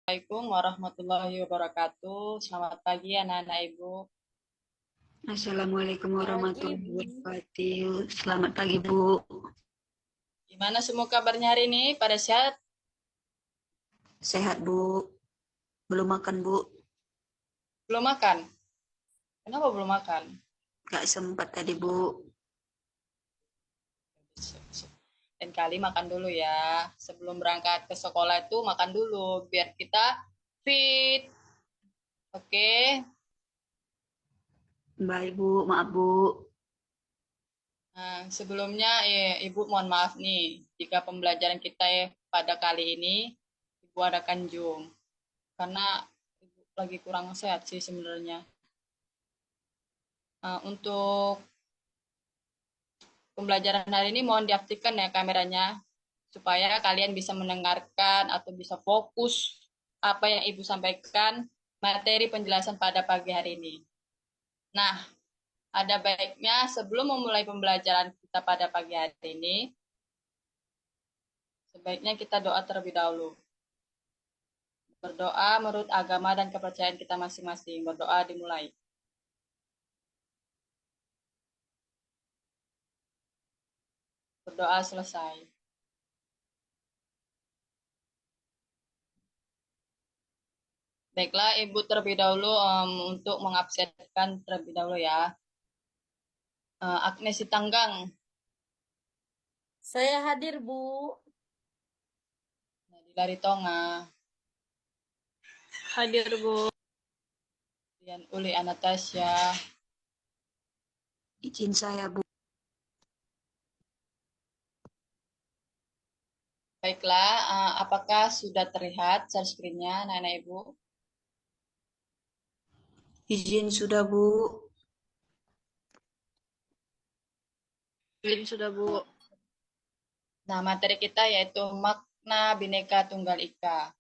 Assalamualaikum warahmatullahi wabarakatuh. Selamat pagi anak-anak Ibu. Assalamualaikum Pagi, warahmatullahi Bu. wabarakatuh. Selamat pagi, Bu. Gimana semua kabarnya hari ini? Pada sehat? Sehat, Bu. Belum makan, Bu. Belum makan? Kenapa belum makan? Gak sempat tadi, Bu. Lain kali makan dulu ya. Sebelum berangkat ke sekolah itu makan dulu biar kita fit. Oke. Baik, Bu. Maaf, Bu. Nah, sebelumnya Ibu mohon maaf nih jika pembelajaran kita pada kali ini Ibu adakan Zoom karena Ibu lagi kurang sehat sih sebenarnya. Untuk pembelajaran hari ini mohon diaktifkan ya kameranya supaya kalian bisa mendengarkan atau bisa fokus apa yang Ibu sampaikan materi penjelasan pada pagi hari ini. Nah, ada baiknya sebelum memulai pembelajaran kita pada pagi hari ini, sebaiknya kita doa terlebih dahulu. Berdoa menurut agama dan kepercayaan kita masing-masing. Berdoa dimulai. Berdoa selesai. Baiklah, Ibu terlebih dahulu untuk mengabsenkan terlebih dahulu ya. Agnes Sitanggang, Saya hadir, Bu. Nadila Ritonga, Hadir, Bu. kemudian Uli Anastasia, Izin saya, Bu. baiklah, apakah sudah terlihat share screen-nya, anak-anak Ibu? Izin sudah, Bu. Izin sudah, Bu. Nah, materi kita yaitu makna Bhinneka Tunggal Ika.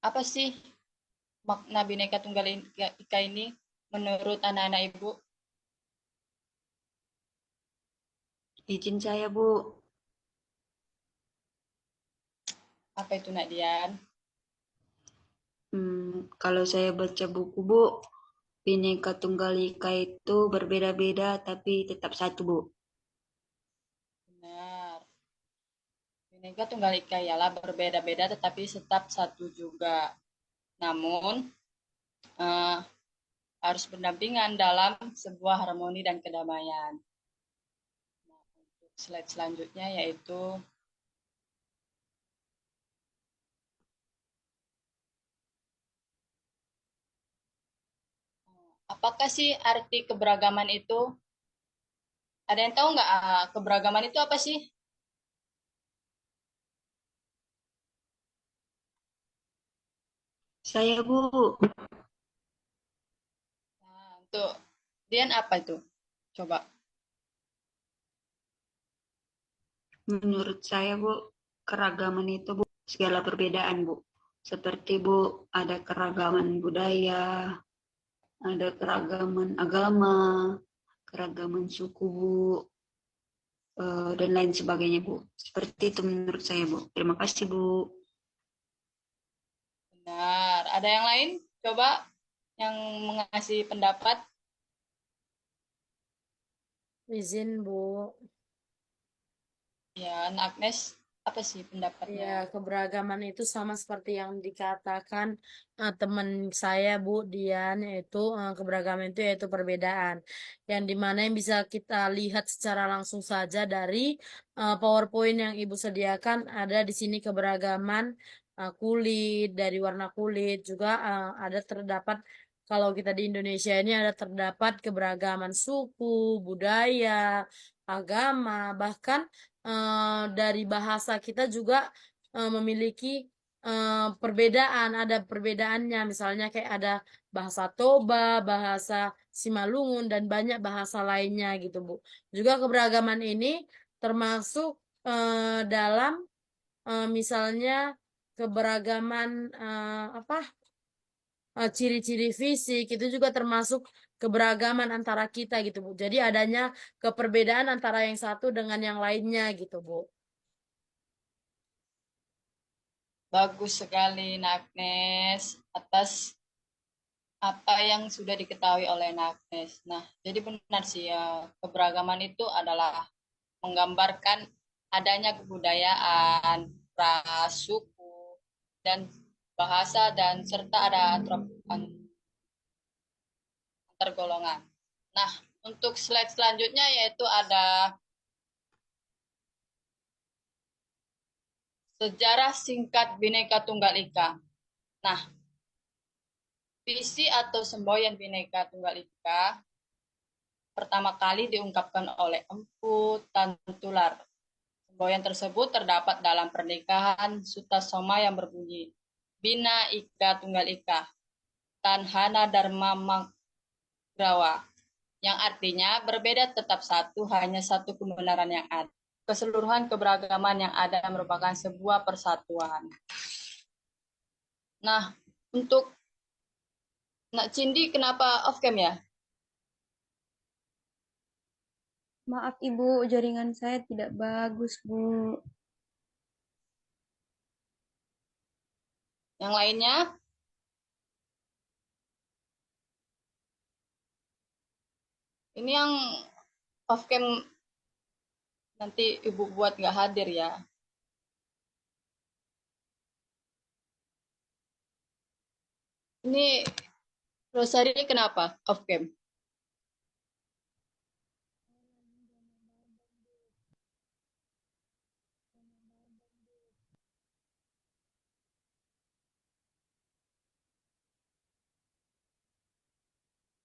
Apa sih makna Bhinneka Tunggal Ika ini menurut anak-anak Ibu? Izin saya, Bu. Apa itu, Nak Dian? Kalau saya baca buku, Bu, Bhinneka Tunggal Ika itu berbeda-beda tapi tetap satu, Bu. Benar. Bhinneka Tunggal Ika ialah berbeda-beda tetapi tetap satu juga. Namun, eh, harus berdampingan dalam sebuah harmoni dan kedamaian. Nah, untuk slide selanjutnya yaitu apakah sih arti keberagaman itu? Ada yang tahu nggak keberagaman itu apa sih? Saya, Bu. Nah, untuk Dian apa itu? Coba. Menurut saya, Bu, keragaman itu, Bu, segala perbedaan, Bu. Seperti, Bu, ada keragaman budaya, ada keragaman agama, keragaman suku, Bu, dan lain sebagainya, Bu. Seperti itu menurut saya, Bu. Terima kasih, Bu. Benar. Ada yang lain? Coba yang mengasih pendapat. Izin, Bu. Ya, Agnes, apa sih pendapatnya? Ya, keberagaman itu sama seperti yang dikatakan teman saya, Bu Dian, yaitu keberagaman itu yaitu perbedaan. Yang dimana yang bisa kita lihat secara langsung saja dari PowerPoint yang Ibu sediakan, ada di sini keberagaman kulit, dari warna kulit, juga ada terdapat, kalau kita di Indonesia ini ada terdapat keberagaman suku, budaya, agama, bahkan dari bahasa kita juga memiliki perbedaan, ada perbedaannya, misalnya kayak ada bahasa Toba, bahasa Simalungun, dan banyak bahasa lainnya gitu, Bu. Juga keberagaman ini termasuk dalam misalnya keberagaman apa ciri-ciri fisik itu juga termasuk keberagaman antara kita gitu, Bu. Jadi adanya keperbedaan antara yang satu dengan yang lainnya gitu, Bu. Bagus sekali, Agnes, atas apa yang sudah diketahui oleh Agnes. Nah, jadi benar sih ya, keberagaman itu adalah menggambarkan adanya kebudayaan, ras, suku, dan bahasa, dan serta ada antar golongan. Nah, untuk slide selanjutnya yaitu ada sejarah singkat Bhinneka Tunggal Ika. Nah, visi atau semboyan Bhinneka Tunggal Ika pertama kali diungkapkan oleh Empu Tantular. Semboyan tersebut terdapat dalam pernikahan Sutasoma yang berbunyi Bina Ika Tunggal Ika, Tanhana Dharma Magrawa, yang artinya berbeda tetap satu, hanya satu kebenaran yang ada. Keseluruhan keberagaman yang ada merupakan sebuah persatuan. Nah, untuk Nak Cindi kenapa off cam ya? Maaf Ibu, jaringan saya tidak bagus, Bu. Yang lainnya? Ini yang off cam nanti Ibu buat nggak hadir ya. Ini Rosari kenapa off cam?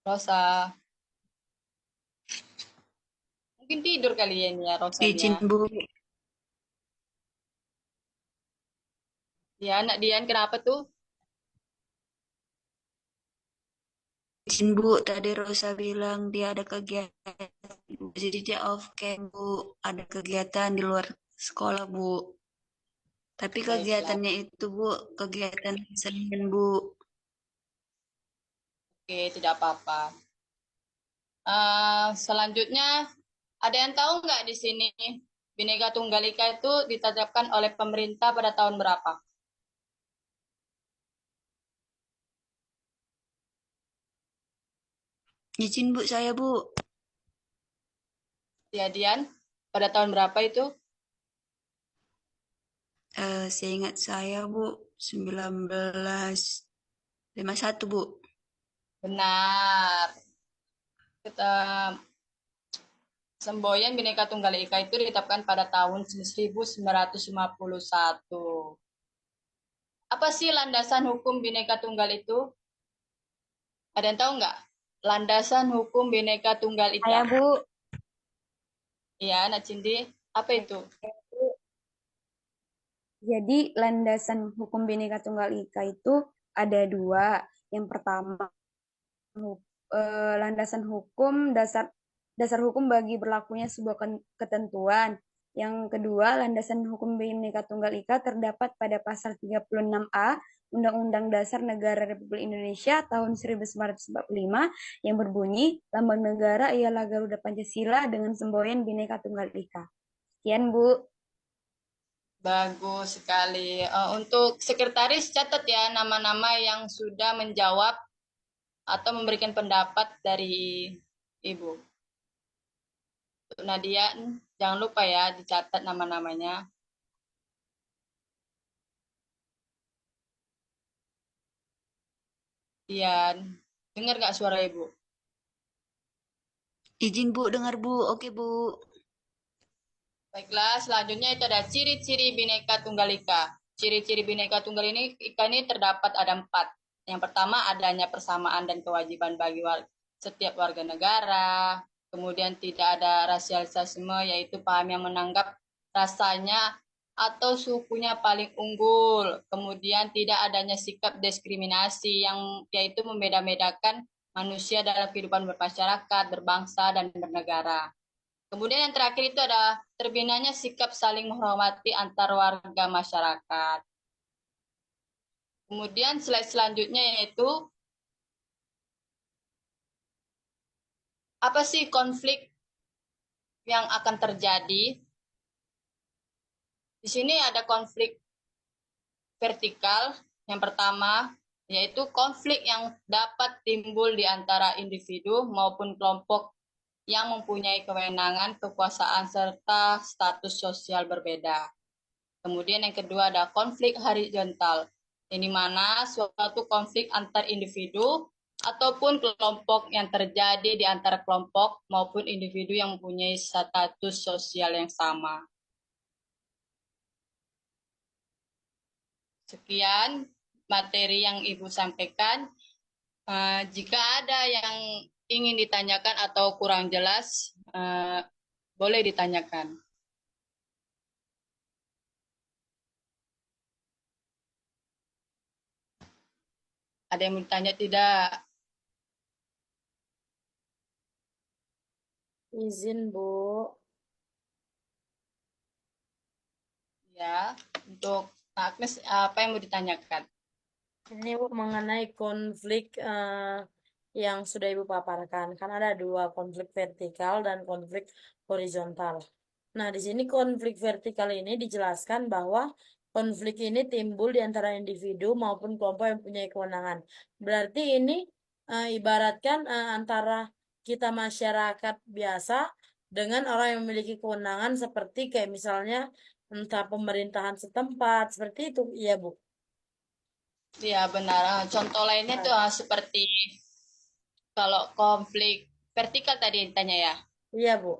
Rosa. Mungkin tidur kali ya ini ya Izin Rosanya. Bu, Ya, Nak Dian kenapa tuh? izin Bu. Tadi Rosa bilang dia ada kegiatan. Jadi dia off cam Bu. Ada kegiatan di luar sekolah Bu. Tapi Baiklah. kegiatannya itu Bu, kegiatan Senin Bu. Oke, tidak apa-apa. Selanjutnya, ada yang tahu nggak di sini Bhinneka Tunggal Ika itu ditetapkan oleh pemerintah pada tahun berapa? Izin Bu saya Bu. Ya, Dian, pada tahun berapa itu? Seingat saya Bu, 1951 Bu. Benar. Kita Semboyan Bhinneka Tunggal Ika itu ditetapkan pada tahun 1951. Apa sih landasan hukum Bhinneka Tunggal itu? Ada yang tahu nggak? Landasan hukum Bhinneka Tunggal Ika. Saya, Bu. Iya, Nak Cindi. Apa itu? Jadi landasan hukum Bhinneka Tunggal Ika itu ada dua. Yang pertama, landasan hukum dasar hukum bagi berlakunya sebuah ketentuan. Yang kedua, landasan hukum Bhinneka Tunggal Ika terdapat pada pasal 36A Undang-Undang Dasar Negara Republik Indonesia tahun 1945 yang berbunyi, lambang negara ialah Garuda Pancasila dengan semboyan Bhinneka Tunggal Ika. Sekian, Bu. Bagus sekali. Untuk sekretaris catat ya nama-nama yang sudah menjawab atau memberikan pendapat dari Ibu. Untuk Nadia, jangan lupa ya dicatat nama-namanya. Dian, dengar nggak suara Ibu? Izin Bu, dengar Bu. Oke Bu. Baiklah, selanjutnya itu ada ciri-ciri Bhinneka Tunggal Ika. Ciri-ciri Bhinneka Tunggal Ika ini terdapat ada 4. Yang pertama, adanya persamaan dan kewajiban bagi setiap warga negara. Kemudian tidak ada rasialisme, yaitu paham yang menganggap rasanya atau sukunya paling unggul. Kemudian tidak adanya sikap diskriminasi yang yaitu membeda-bedakan manusia dalam kehidupan bermasyarakat, berbangsa, dan bernegara. Kemudian yang terakhir itu ada terbinanya sikap saling menghormati antar warga masyarakat. Kemudian slide selanjutnya yaitu apa sih konflik yang akan terjadi? Di sini ada konflik vertikal. Yang pertama, yaitu konflik yang dapat timbul di antara individu maupun kelompok yang mempunyai kewenangan, kekuasaan, serta status sosial berbeda. Kemudian yang kedua ada konflik horizontal, yang dimana suatu konflik antar individu ataupun kelompok yang terjadi di antara kelompok maupun individu yang mempunyai status sosial yang sama. Sekian materi yang Ibu sampaikan. Jika ada yang ingin ditanyakan atau kurang jelas, boleh ditanyakan. Ada yang bertanya tidak? Izin, Bu. Ya, untuk Agnes, apa yang mau ditanyakan? Ini Bu, mengenai konflik yang sudah Ibu paparkan. Kan ada dua, konflik vertikal dan konflik horizontal. Nah, di sini konflik vertikal ini dijelaskan bahwa konflik ini timbul di antara individu maupun kelompok yang punya kewenangan. Berarti ini ibaratkan antara kita masyarakat biasa dengan orang yang memiliki kewenangan seperti kayak misalnya entah pemerintahan setempat, seperti itu. Iya, Bu. Ya, benar. Contoh lainnya tuh seperti kalau konflik vertikal tadi ditanya ya. Iya, Bu.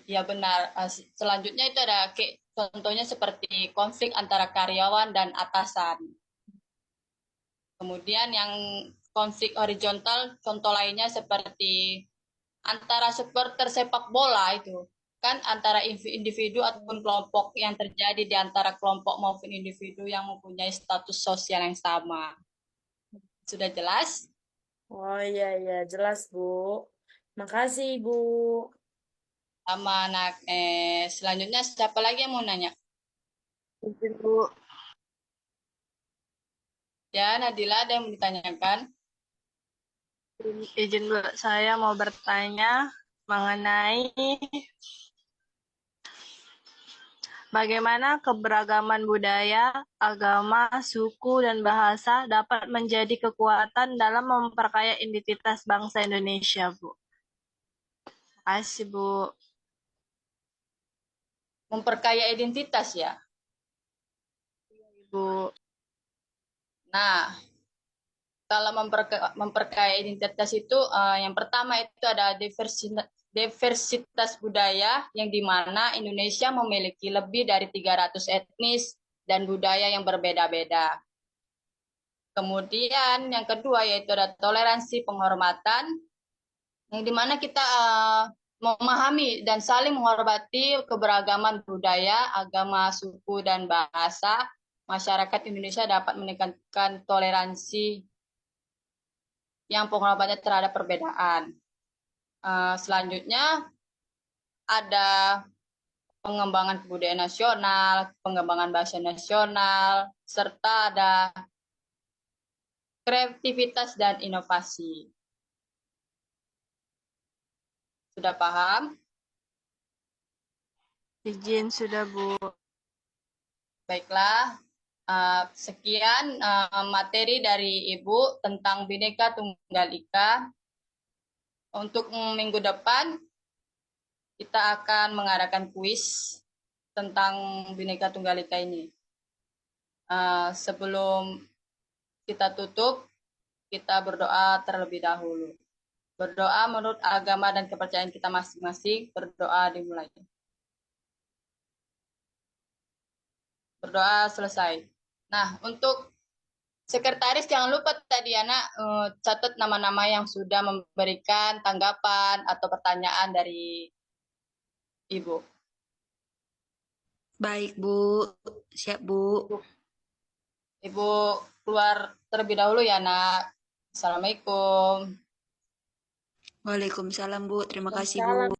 Ya benar. Selanjutnya itu ada contohnya seperti konflik antara karyawan dan atasan. Kemudian yang konflik horizontal, contoh lainnya seperti antara supporter sepak bola itu. Kan antara individu ataupun kelompok yang terjadi di antara kelompok maupun individu yang mempunyai status sosial yang sama. Sudah jelas? Oh iya, iya. Jelas, Bu. Makasih, Bu. Sama anak. Selanjutnya siapa lagi yang mau nanya? Izin, Bu. Ya, Nadila ada yang mau ditanyakan? Izin, Bu. Saya mau bertanya mengenai bagaimana keberagaman budaya, agama, suku, dan bahasa dapat menjadi kekuatan dalam memperkaya identitas bangsa Indonesia, Bu. Terima kasih, Bu. Memperkaya identitas ya. Bu. Nah, kalau memperkaya identitas itu yang pertama itu ada diversitas budaya yang dimana Indonesia memiliki lebih dari 300 etnis dan budaya yang berbeda-beda. Kemudian yang kedua yaitu ada toleransi penghormatan yang dimana kita memahami dan saling menghormati keberagaman budaya, agama, suku, dan bahasa. Masyarakat Indonesia dapat meningkatkan toleransi yang penghormatannya terhadap perbedaan. Selanjutnya ada pengembangan kebudayaan nasional, pengembangan bahasa nasional, serta ada kreativitas dan inovasi. Sudah paham? Izin sudah, Bu. Baiklah, sekian materi dari Ibu tentang Bhinneka Tunggal Ika. Untuk minggu depan, kita akan mengadakan kuis tentang Bhinneka Tunggal Ika ini. Sebelum kita tutup, kita berdoa terlebih dahulu. Berdoa menurut agama dan kepercayaan kita masing-masing. Berdoa dimulai. Berdoa selesai. Nah, untuk sekretaris jangan lupa tadi anak catat nama-nama yang sudah memberikan tanggapan atau pertanyaan dari Ibu. Baik, Bu. Siap, Bu. Ibu keluar terlebih dahulu ya, Nak. Assalamualaikum. Waalaikumsalam, Bu. Terima kasih, Salam. Bu.